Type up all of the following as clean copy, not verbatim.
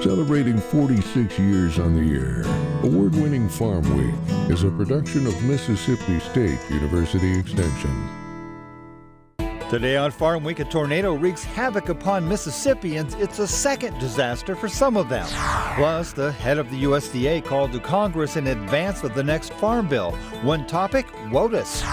Celebrating 46 years on the air, award-winning Farmweek is a production of Mississippi State University Extension. Today on Farm Week, a tornado wreaks havoc upon Mississippians. It's a second disaster for some of them. Plus, the head of the USDA called to Congress in advance of the next farm bill. One topic, WOTUS.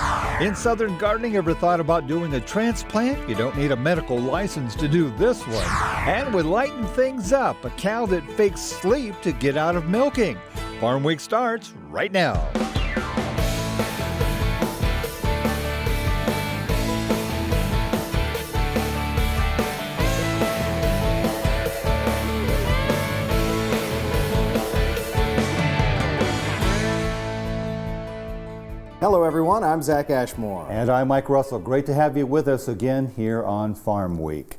In Southern gardening, ever thought about doing a transplant? You don't need a medical license to do this one. And we lighten things up, a cow that fakes sleep to get out of milking. Farm Week starts right now. Hello everyone, I'm Zach Ashmore. And I'm Mike Russell. Great to have you with us again here on Farm Week.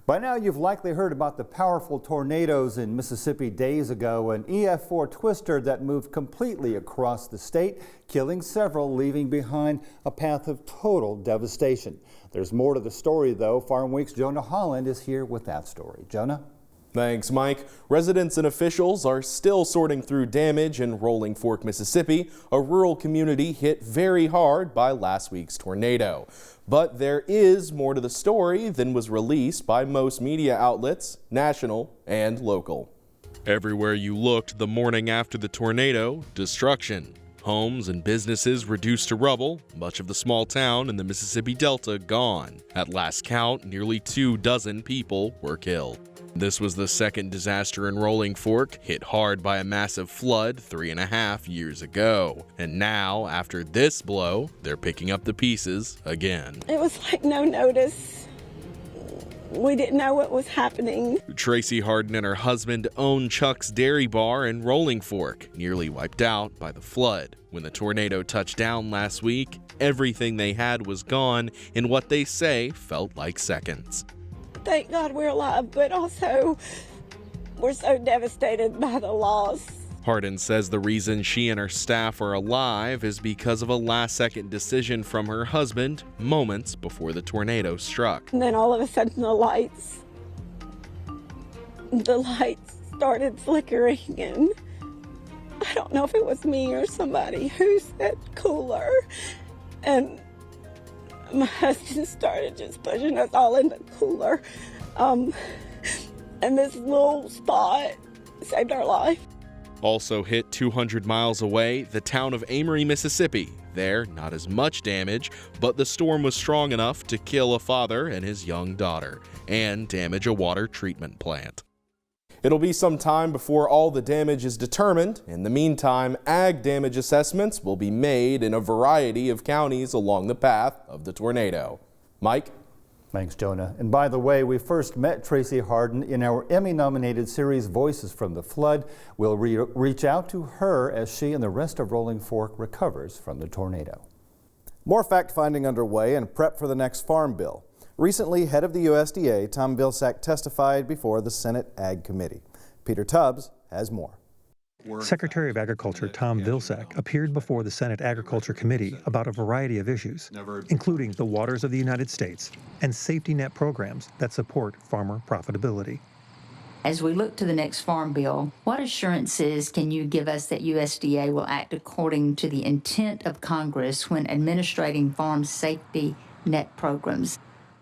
By now you've likely heard about the powerful tornadoes in Mississippi days ago, an EF4 twister that moved completely across the state, killing several, leaving behind a path of total devastation. There's more to the story though. Farm Week's Jonah Holland is here with that story. Jonah? Thanks, Mike. Residents and officials are still sorting through damage in Rolling Fork, Mississippi, a rural community hit very hard by last week's tornado. But there is more to the story than was released by most media outlets, national and local. Everywhere you looked the morning after the tornado, destruction. Homes and businesses reduced to rubble, much of the small town in the Mississippi Delta gone. At last count, nearly 24 people were killed. This was the second disaster in Rolling Fork, hit hard by a massive flood 3.5 years ago. And now, after this blow, they're picking up the pieces again. It was like no notice. We didn't know what was happening. Tracy Harden and her husband own Chuck's Dairy Bar in Rolling Fork, nearly wiped out by the flood. When the tornado touched down last week, everything they had was gone in what they say felt like seconds. Thank God we're alive, but also we're so devastated by the loss. Harden says the reason she and her staff are alive is because of a last-second decision from her husband moments before the tornado struck. And then all of a sudden the lights started flickering, and I don't know if it was me or somebody who said cooler, and my husband started just pushing us all in the cooler, and this little spot saved our life. Also hit 200 miles away, the town of Amory, Mississippi. There, not as much damage, but the storm was strong enough to kill a father and his young daughter, and damage a water treatment plant. It'll be some time before all the damage is determined. In the meantime, ag damage assessments will be made in a variety of counties along the path of the tornado. Mike? Thanks, Jonah. And by the way, we first met Tracy Harden in our Emmy-nominated series Voices from the Flood. We'll reach out to her as she and the rest of Rolling Fork recovers from the tornado. More fact-finding underway and prep for the next farm bill. Recently, head of the USDA, Tom Vilsack, testified before the Senate Ag Committee. Peter Tubbs has more. Secretary of Agriculture Tom Vilsack appeared before the Senate Agriculture Committee about a variety of issues, including the waters of the United States and safety net programs that support farmer profitability. As we look to the next farm bill, what assurances can you give us that USDA will act according to the intent of Congress when administrating farm safety net programs?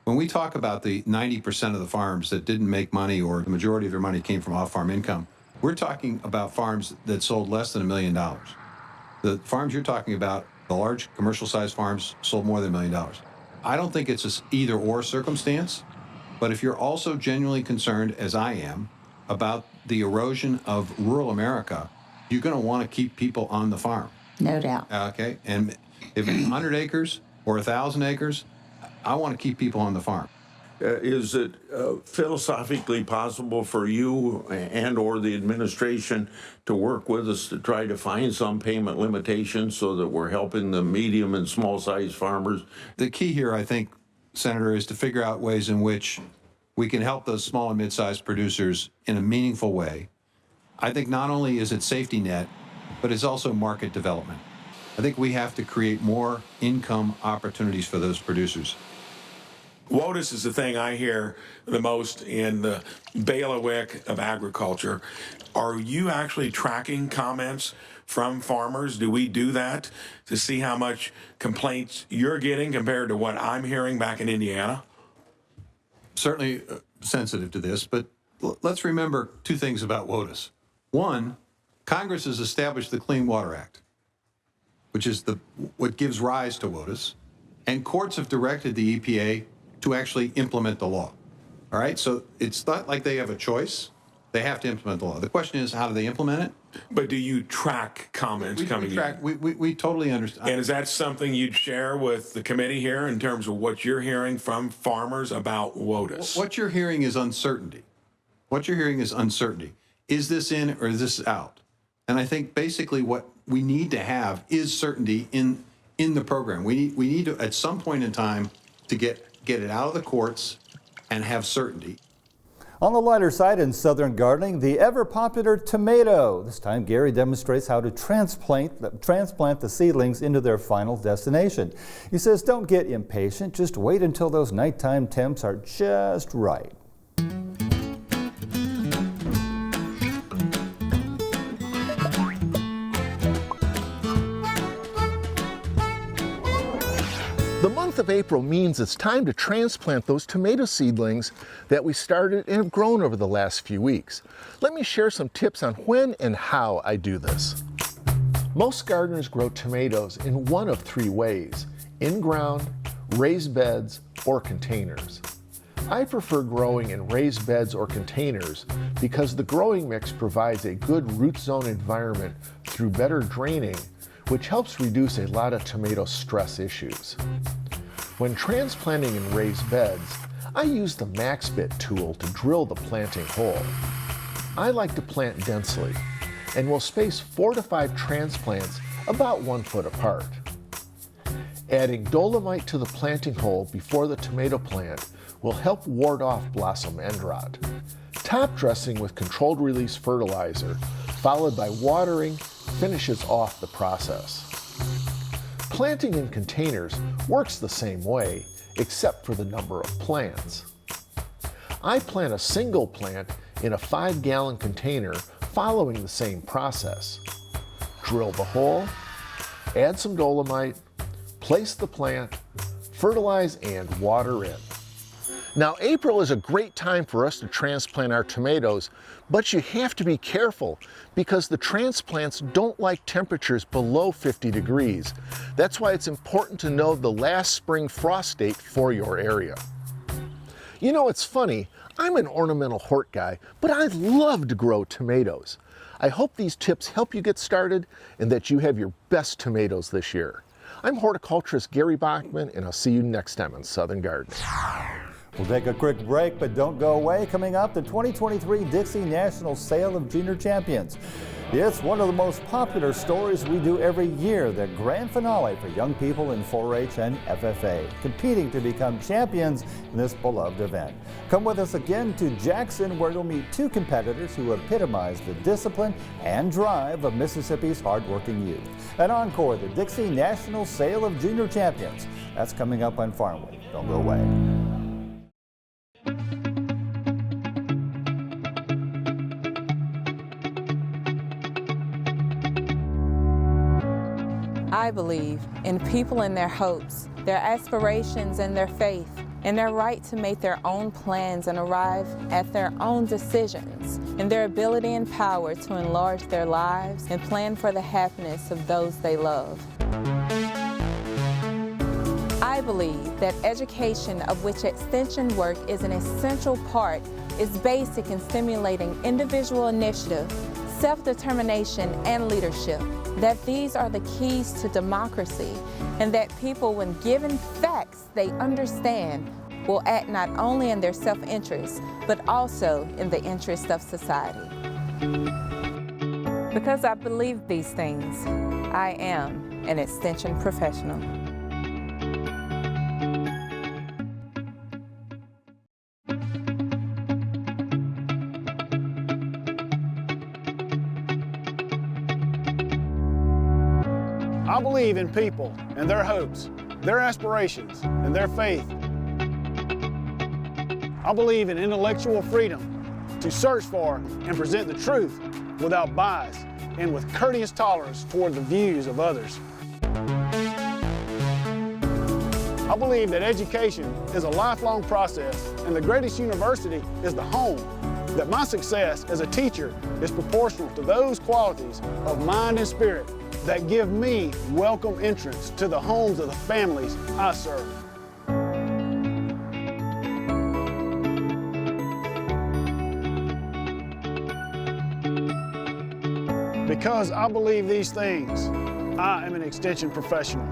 When we talk about the 90% of the farms that didn't make money or the majority of their money came from off-farm income, we're talking about farms that sold less than $1 million. The farms you're talking about, the large commercial-sized farms, sold more than $1 million. I don't think it's an either-or circumstance, but if you're also genuinely concerned, as I am, about the erosion of rural America, you're going to want to keep people on the farm. No doubt. Okay, and if it's 100 acres or 1,000 acres, I want to keep people on the farm. Is it philosophically possible for you and or the administration to work with us to try to find some payment limitations so that we're helping the medium and small size farmers? The key here, I think, Senator, is to figure out ways in which we can help those small and mid-sized producers in a meaningful way. I think not only is it safety net, but it's also market development. I think we have to create more income opportunities for those producers. WOTUS is the thing I hear the most in the bailiwick of agriculture. Are you actually tracking comments from farmers? Do we do that to see how much complaints you're getting compared to what I'm hearing back in Indiana? Certainly sensitive to this, but let's remember two things about WOTUS. One, Congress has established the Clean Water Act, which is what gives rise to WOTUS, and courts have directed the EPA to actually implement the law. All right, so it's not like they have a choice. They have to implement the law. The question is, how do they implement it? But do you track comments coming in? We totally understand. And is that something you'd share with the committee here in terms of what you're hearing from farmers about WOTUS? What you're hearing is uncertainty. What you're hearing is uncertainty. Is this in or is this out? And I think basically what we need to have is certainty in the program. We need to, at some point in time, to get it out of the courts and have certainty. On the lighter side in Southern gardening, the ever-popular tomato. This time Gary demonstrates how to transplant the seedlings into their final destination. He says don't get impatient, just wait until those nighttime temps are just right. The month of April means it's time to transplant those tomato seedlings that we started and have grown over the last few weeks. Let me share some tips on when and how I do this. Most gardeners grow tomatoes in one of three ways: in ground, raised beds, or containers. I prefer growing in raised beds or containers because the growing mix provides a good root zone environment through better draining, which helps reduce a lot of tomato stress issues. When transplanting in raised beds, I use the max bit tool to drill the planting hole. I like to plant densely and will space 4 to 5 transplants about 1 foot apart. Adding dolomite to the planting hole before the tomato plant will help ward off blossom end rot. Top dressing with controlled release fertilizer, followed by watering, finishes off the process. Planting in containers works the same way, except for the number of plants. I plant a single plant in a 5-gallon container following the same process. Drill the hole, add some dolomite, place the plant, fertilize, and water in. Now, April is a great time for us to transplant our tomatoes, but you have to be careful because the transplants don't like temperatures below 50 degrees. That's why it's important to know the last spring frost date for your area. You know, it's funny, I'm an ornamental hort guy, but I love to grow tomatoes. I hope these tips help you get started and that you have your best tomatoes this year. I'm horticulturist Gary Bachman, and I'll see you next time on Southern Gardening. We'll take a quick break, but don't go away. Coming up, the 2023 Dixie National Sale of Junior Champions. It's one of the most popular stories we do every year, the grand finale for young people in 4-H and FFA, competing to become champions in this beloved event. Come with us again to Jackson, where you'll meet 2 competitors who epitomize the discipline and drive of Mississippi's hardworking youth. An encore, the Dixie National Sale of Junior Champions. That's coming up on Farmweek. Don't go away. I believe in people and their hopes, their aspirations and their faith, and their right to make their own plans and arrive at their own decisions, and their ability and power to enlarge their lives and plan for the happiness of those they love. I believe that education, of which extension work is an essential part, is basic in stimulating individual initiative, self-determination, and leadership. That these are the keys to democracy, and that people, when given facts they understand, will act not only in their self-interest, but also in the interest of society. Because I believe these things, I am an extension professional. I believe in people and their hopes, their aspirations, and their faith. I believe in intellectual freedom to search for and present the truth without bias and with courteous tolerance toward the views of others. I believe that education is a lifelong process, and the greatest university is the home. That my success as a teacher is proportional to those qualities of mind and spirit that give me welcome entrance to the homes of the families I serve. Because I believe these things, I am an extension professional.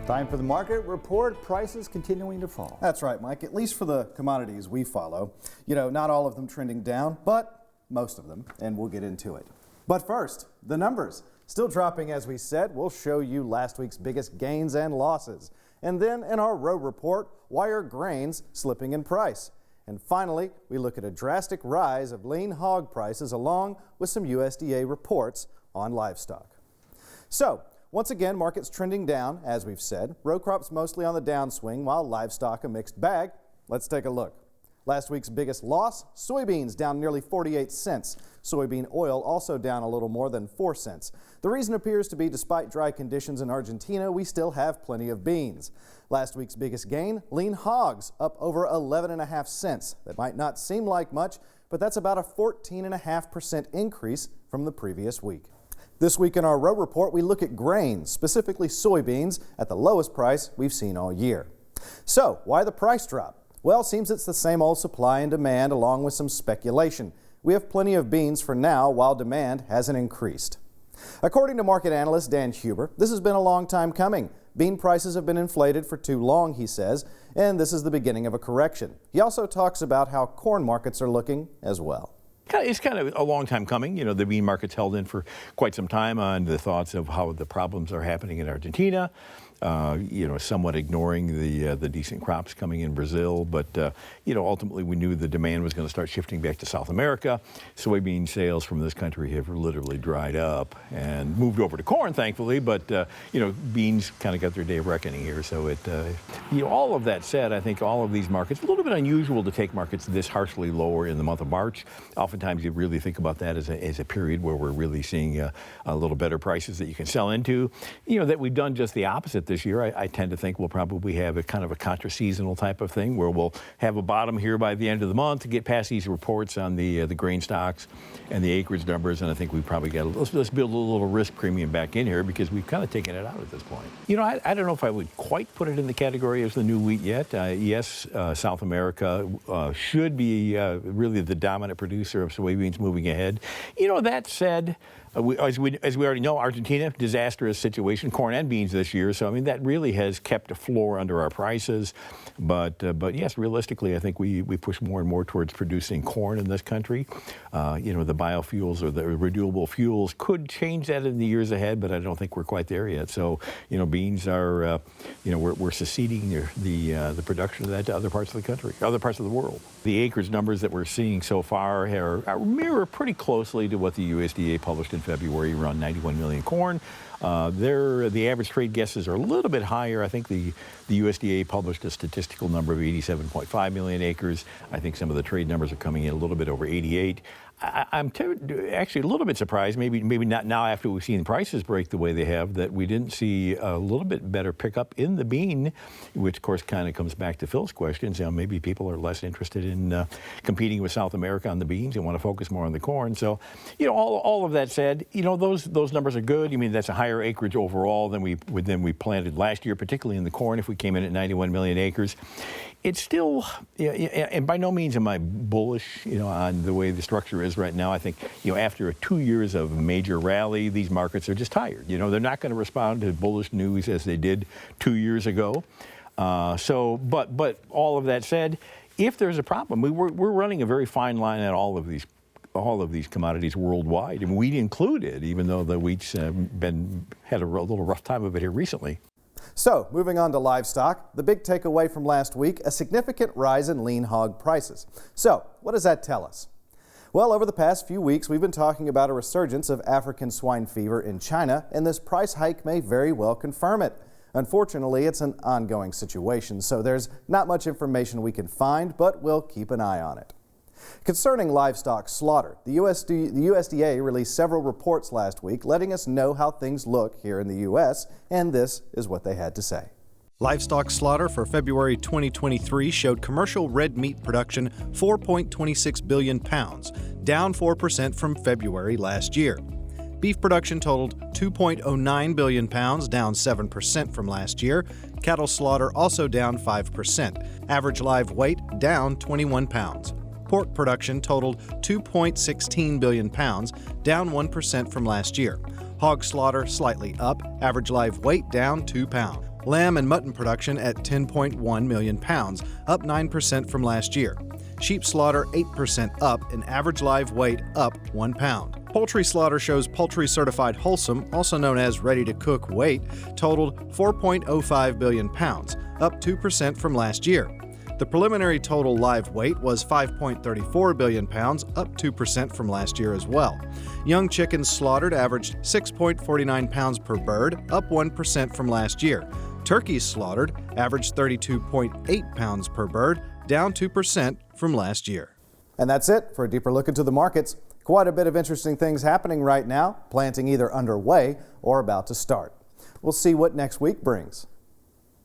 Time for the market report. Prices continuing to fall. That's right, Mike, at least for the commodities we follow. You know, not all of them trending down, but most of them, and we'll get into it. But first, the numbers. Still dropping, as we said. We'll show you last week's biggest gains and losses. And then in our row report, why are grains slipping in price? And finally, we look at a drastic rise of lean hog prices along with some USDA reports on livestock. So, once again, markets trending down, as we've said. Row crops mostly on the downswing, while livestock a mixed bag. Let's take a look. Last week's biggest loss, soybeans down nearly 48 cents. Soybean oil also down a little more than 4 cents. The reason appears to be despite dry conditions in Argentina, we still have plenty of beans. Last week's biggest gain, lean hogs up over 11.5 cents. That might not seem like much, but that's about a 14.5% increase from the previous week. This week in our row report, we look at grains, specifically soybeans, at the lowest price we've seen all year. So, why the price drop? Well, seems it's the same old supply and demand along with some speculation. We have plenty of beans for now while demand hasn't increased. According to market analyst Dan Huber, this has been a long time coming. Bean prices have been inflated for too long, he says, and this is the beginning of a correction. He also talks about how corn markets are looking as well. It's kind of a long time coming. You know, the bean market's held in for quite some time on the thoughts of how the problems are happening in Argentina. You know, somewhat ignoring the decent crops coming in Brazil. But, you know, ultimately we knew the demand was going to start shifting back to South America. Soybean sales from this country have literally dried up and moved over to corn, thankfully. But, you know, beans kind of got their day of reckoning here. So it, you know, all of that said, I think all of these markets, a little bit unusual to take markets this harshly lower in the month of March. Oftentimes you really think about that as a period where we're really seeing a little better prices that you can sell into. You know, that we've done just the opposite this year. I tend to think we'll probably have a kind of a contra-seasonal type of thing where we'll have a bottom here by the end of the month to get past these reports on the grain stocks and the acreage numbers. And I think we probably got let's build a little risk premium back in here because we've kind of taken it out at this point. You know, I don't know if I would quite put it in the category as the new wheat yet. Yes, South America should be really the dominant producer of soybeans moving ahead. You know, that said, as we already know, Argentina, disastrous situation, corn and beans this year. So, I mean, that really has kept a floor under our prices. But yes, realistically, I think we push more and more towards producing corn in this country. You know, the biofuels or the renewable fuels could change that in the years ahead, but I don't think we're quite there yet. So, you know, beans are, you know, we're seceding the production of that to other parts of the country, other parts of the world. The acreage numbers that we're seeing so far mirror pretty closely to what the USDA published in February, around 91 million corn. The average trade guesses are a little bit higher. I think the USDA published a statistical number of 87.5 million acres. I think some of the trade numbers are coming in a little bit over 88. I'm actually a little bit surprised, maybe not now after we've seen prices break the way they have, that we didn't see a little bit better pickup in the bean, which of course kind of comes back to Phil's questions. You know, maybe people are less interested in competing with South America on the beans and want to focus more on the corn. So, you know, all of that said, you know, those numbers are good. I mean, that's a higher acreage overall than we planted last year, particularly in the corn. If we came in at 91 million acres. It's still, and by no means am I bullish, you know, on the way the structure is right now. I think, you know, after 2 years of major rally, these markets are just tired. You know, they're not going to respond to bullish news as they did 2 years ago. But all of that said, if there's a problem, we're running a very fine line at all of these commodities worldwide, and wheat included, even though the wheat's had a little rough time of it here recently. So, moving on to livestock, the big takeaway from last week, a significant rise in lean hog prices. So, what does that tell us? Well, over the past few weeks, we've been talking about a resurgence of African swine fever in China, and this price hike may very well confirm it. Unfortunately, it's an ongoing situation, so there's not much information we can find, but we'll keep an eye on it. Concerning livestock slaughter, the USDA released several reports last week letting us know how things look here in the U.S., and this is what they had to say. Livestock slaughter for February 2023 showed commercial red meat production 4.26 billion pounds, down 4% from February last year. Beef production totaled 2.09 billion pounds, down 7% from last year. Cattle slaughter also down 5%. Average live weight down 21 pounds. Pork production totaled 2.16 billion pounds, down 1% from last year. Hog slaughter slightly up, average live weight down 2 pounds. Lamb and mutton production at 10.1 million pounds, up 9% from last year. Sheep slaughter 8% up and average live weight up 1 pound. Poultry slaughter shows poultry certified wholesome, also known as ready to cook weight, totaled 4.05 billion pounds, up 2% from last year. The preliminary total live weight was 5.34 billion pounds, up 2% from last year as well. Young chickens slaughtered averaged 6.49 pounds per bird, up 1% from last year. Turkeys slaughtered averaged 32.8 pounds per bird, down 2% from last year. And that's it for a deeper look into the markets. Quite a bit of interesting things happening right now, planting either underway or about to start. We'll see what next week brings.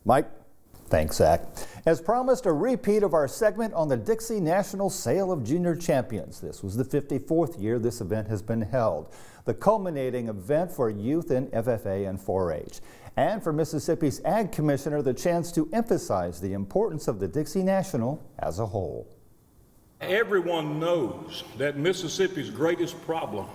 Mike? Thanks, Zach. As promised, a repeat of our segment on the Dixie National Sale of Junior Champions. This was the 54th year this event has been held, the culminating event for youth in FFA and 4-H. And for Mississippi's Ag Commissioner, the chance to emphasize the importance of the Dixie National as a whole. Everyone knows that Mississippi's greatest problem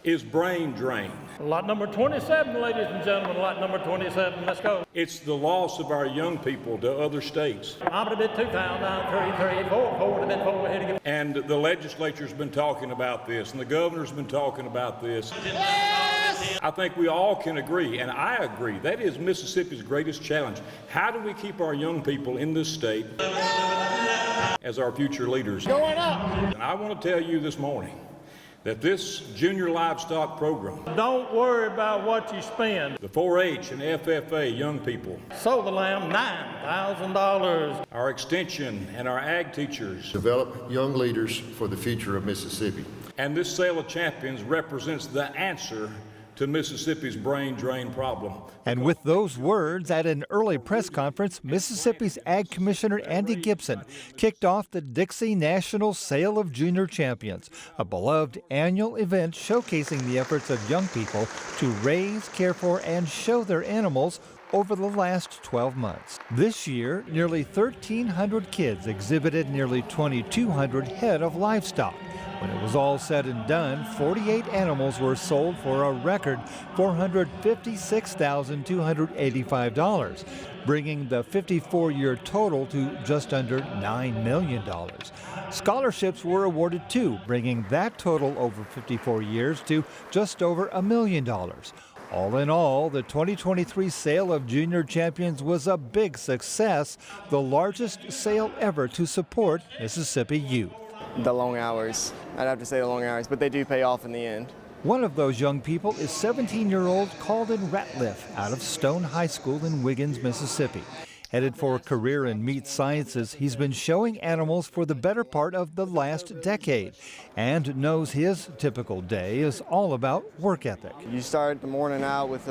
is brain drain. Lot number 27, ladies and gentlemen, lot number 27, let's go. It's the loss of our young people to other states. I'm a bit 2 pound, 9, 3, 3, 4, 4, a bit 4, ahead again. And the legislature's been talking about this, and the governor's been talking about this. Yes! I think we all can agree, and I agree, that is Mississippi's greatest challenge. How do we keep our young people in this state as our future leaders? Going up! And I want to tell you this morning that this junior livestock program, don't worry about what you spend. The 4-H and FFA young people, sold the lamb $9,000. Our extension and our ag teachers develop young leaders for the future of Mississippi. And this Sale of Champions represents the answer to Mississippi's brain drain problem. And with those words at an early press conference, Mississippi's Ag Commissioner Andy Gibson kicked off the Dixie National Sale of Junior Champions, a beloved annual event showcasing the efforts of young people to raise, care for, and show their animals over the last 12 months. This year, nearly 1,300 kids exhibited nearly 2,200 head of livestock. When it was all said and done, 48 animals were sold for a record $456,285, bringing the 54-year total to just under $9 million. Scholarships were awarded too, bringing that total over 54 years to just over $1 million. All in all, the 2023 Sale of Junior Champions was a big success, the largest sale ever to support Mississippi youth. The long hours. I'd have to say the long hours, but they do pay off in the end. One of those young people is 17-year-old Calden Ratliff out of Stone High School in Wiggins, Mississippi. Headed for a career in meat sciences, he's been showing animals for the better part of the last decade and knows his typical day is all about work ethic. You start the morning out with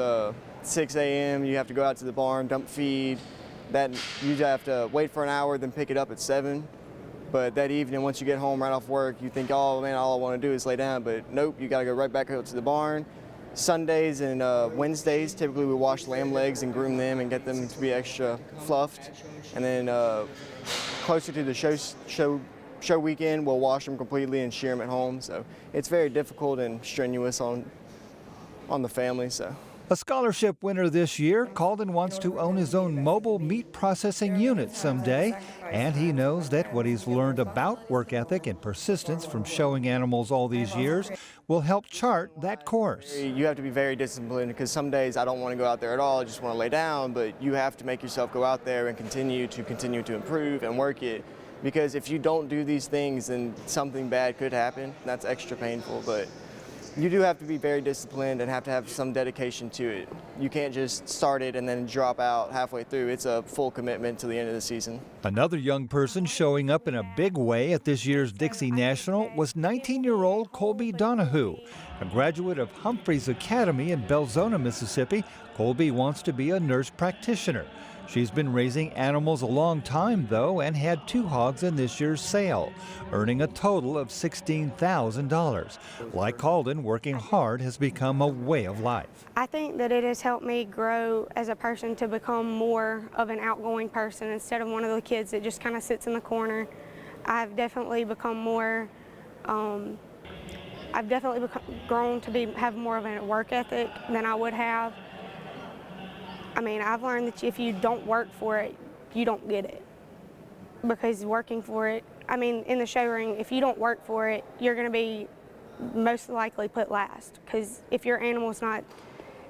6 a.m., you have to go out to the barn, dump feed. That you have to wait for an hour, then pick it up at 7. But that evening, once you get home right off work, you think, oh man, all I want to do is lay down. But nope, you got to go right back out to the barn. Sundays and Wednesdays, typically we wash lamb legs and groom them and get them to be extra fluffed. And then closer to the show weekend, we'll wash them completely and shear them at home. So it's very difficult and strenuous on the family. So. A scholarship winner this year, Calden wants to own his own mobile meat processing unit someday, and he knows that what he's learned about work ethic and persistence from showing animals all these years will help chart that course. You have to be very disciplined because some days I don't want to go out there at all, I just want to lay down, but you have to make yourself go out there and continue to improve and work it because if you don't do these things, then something bad could happen. That's extra painful, but you do have to be very disciplined and have to have some dedication to it. You can't just start it and then drop out halfway through. It's a full commitment to the end of the season. Another young person showing up in a big way at this year's Dixie National was 19-year-old Colby Donahue. A graduate of Humphreys Academy in Belzona, Mississippi, Colby wants to be a nurse practitioner. She's been raising animals a long time, though, and had 2 hogs in this year's sale, earning a total of $16,000. Like Calden, working hard has become a way of life. I think that it has helped me grow as a person to become more of an outgoing person instead of one of the kids that just kind of sits in the corner. I've definitely become more, grown to have more of a work ethic than I would have. I mean, I've learned that if you don't work for it, you don't get it. Because working for it, I mean, in the show ring, if you don't work for it, you're going to be most likely put last. Because if your animal's not,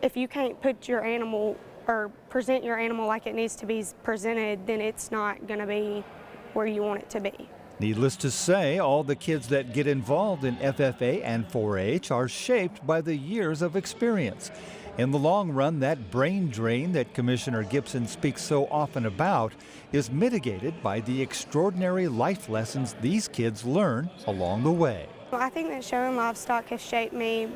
if you can't put your animal or present your animal like it needs to be presented, then it's not going to be where you want it to be. Needless to say, all the kids that get involved in FFA and 4-H are shaped by the years of experience. In the long run, that brain drain that Commissioner Gibson speaks so often about is mitigated by the extraordinary life lessons these kids learn along the way. Well, I think that showing livestock has shaped me,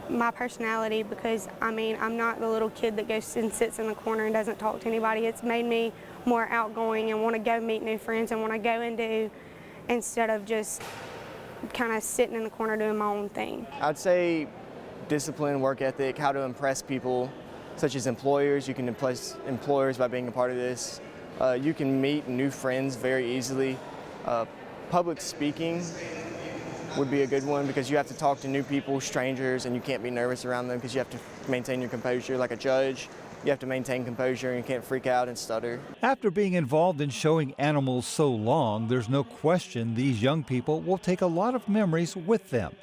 my personality, because I mean, I'm not the little kid that goes and sits in the corner and doesn't talk to anybody. It's made me more outgoing and want to go meet new friends and want to go and do, instead of just kind of sitting in the corner doing my own thing. I'd say discipline, work ethic, how to impress people, such as employers. You can impress employers by being a part of this. You can meet new friends very easily. Public speaking would be a good one because you have to talk to new people, strangers, and you can't be nervous around them because you have to maintain your composure. Like a judge, you have to maintain composure and you can't freak out and stutter. After being involved in showing animals so long, there's no question these young people will take a lot of memories with them.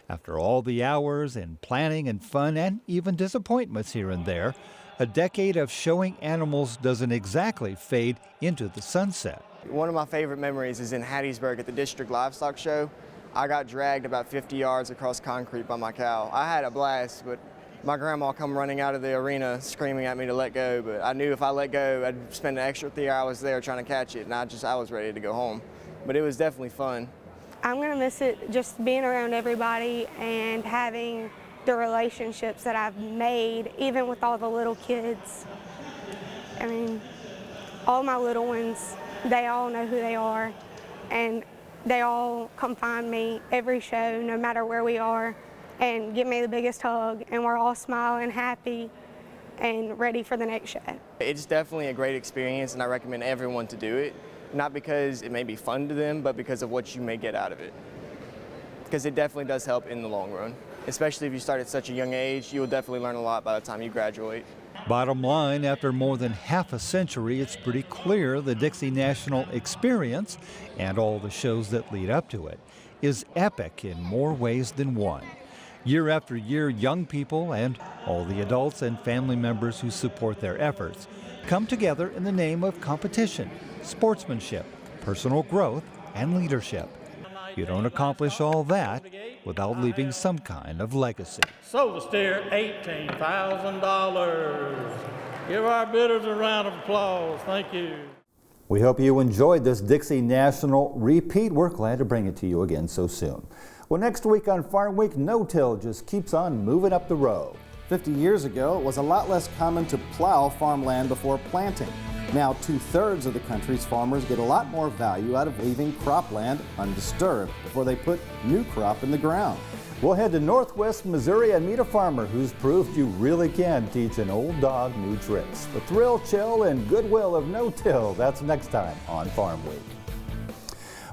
After all the hours and planning and fun and even disappointments here and there, a decade of showing animals doesn't exactly fade into the sunset. One of my favorite memories is in Hattiesburg at the District Livestock Show. I got dragged about 50 yards across concrete by my cow. I had a blast, but my grandma come running out of the arena screaming at me to let go, but I knew if I let go, I'd spend an extra 3 hours there trying to catch it, and I was ready to go home. But it was definitely fun. I'm going to miss it, just being around everybody and having the relationships that I've made, even with all the little kids. I mean, all my little ones, they all know who they are, and they all come find me every show, no matter where we are, and give me the biggest hug, and we're all smiling, happy, and ready for the next show. It's definitely a great experience, and I recommend everyone to do it. Not because it may be fun to them, but because of what you may get out of it. Because it definitely does help in the long run. Especially if you start at such a young age, you will definitely learn a lot by the time you graduate. Bottom line, after more than half a century, it's pretty clear the Dixie National experience, and all the shows that lead up to it, is epic in more ways than one. Year after year, young people and all the adults and family members who support their efforts come together in the name of competition, sportsmanship, personal growth, and leadership. You don't accomplish all that without leaving some kind of legacy. Sold the steer $18,000. Give our bidders a round of applause. Thank you. We hope you enjoyed this Dixie National repeat. We're glad to bring it to you again so soon. Well, next week on Farm Week, no-till just keeps on moving up the road. 50 years ago, it was a lot less common to plow farmland before planting. Now, 2/3 of the country's farmers get a lot more value out of leaving cropland undisturbed before they put new crop in the ground. We'll head to Northwest Missouri and meet a farmer who's proved you really can teach an old dog new tricks. The thrill, chill, and goodwill of no-till. That's next time on Farm Week.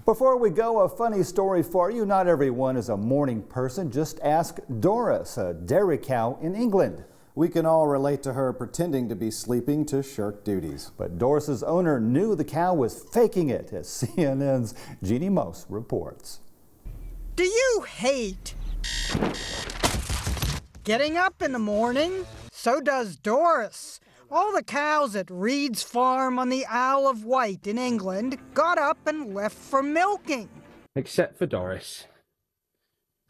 Before we go, a funny story for you. Not everyone is a morning person. Just ask Doris, a dairy cow in England. We can all relate to her pretending to be sleeping to shirk duties. But Doris's owner knew the cow was faking it, as CNN's Jeannie Mose reports. Do you hate getting up in the morning? So does Doris. All the cows at Reed's farm on the Isle of Wight in England got up and left for milking. Except for Doris.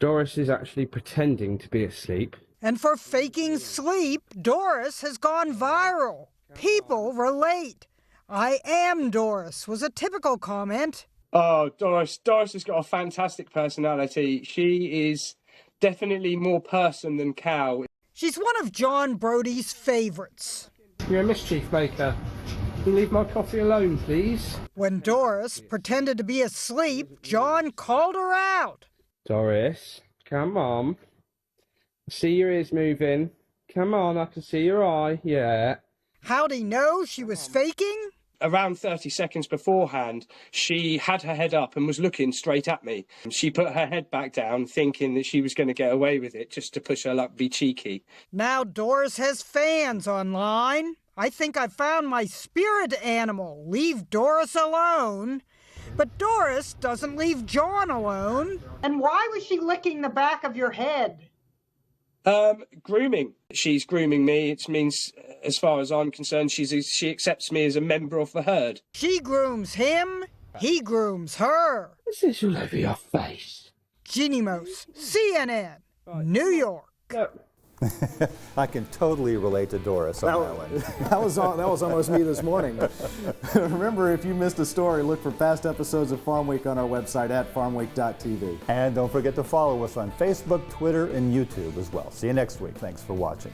Doris is actually pretending to be asleep. And for faking sleep, Doris has gone viral. People relate. "I am Doris" was a typical comment. Oh, Doris has got a fantastic personality. She is definitely more person than cow. She's one of John Brody's favorites. You're a mischief maker. Can you leave my coffee alone, please? When Doris pretended to be asleep, John called her out. Doris, come on. See your ears moving. Come on, I can see your eye, yeah. How'd he know she was faking? Around 30 seconds beforehand, she had her head up and was looking straight at me. She put her head back down, thinking that she was going to get away with it, just to push her luck, be cheeky. Now Doris has fans online. I think I found my spirit animal. Leave Doris alone. But Doris doesn't leave John alone. And why was she licking the back of your head? Grooming. She's grooming me. It means, as far as I'm concerned, she accepts me as a member of the herd. She grooms him, he grooms her. This is all over your face. Ginny Mose, CNN, New York. I can totally relate to Doris on that one. That was almost me this morning. Remember, if you missed a story, look for past episodes of Farm Week on our website at farmweek.tv. And don't forget to follow us on Facebook, Twitter, and YouTube as well. See you next week. Thanks for watching.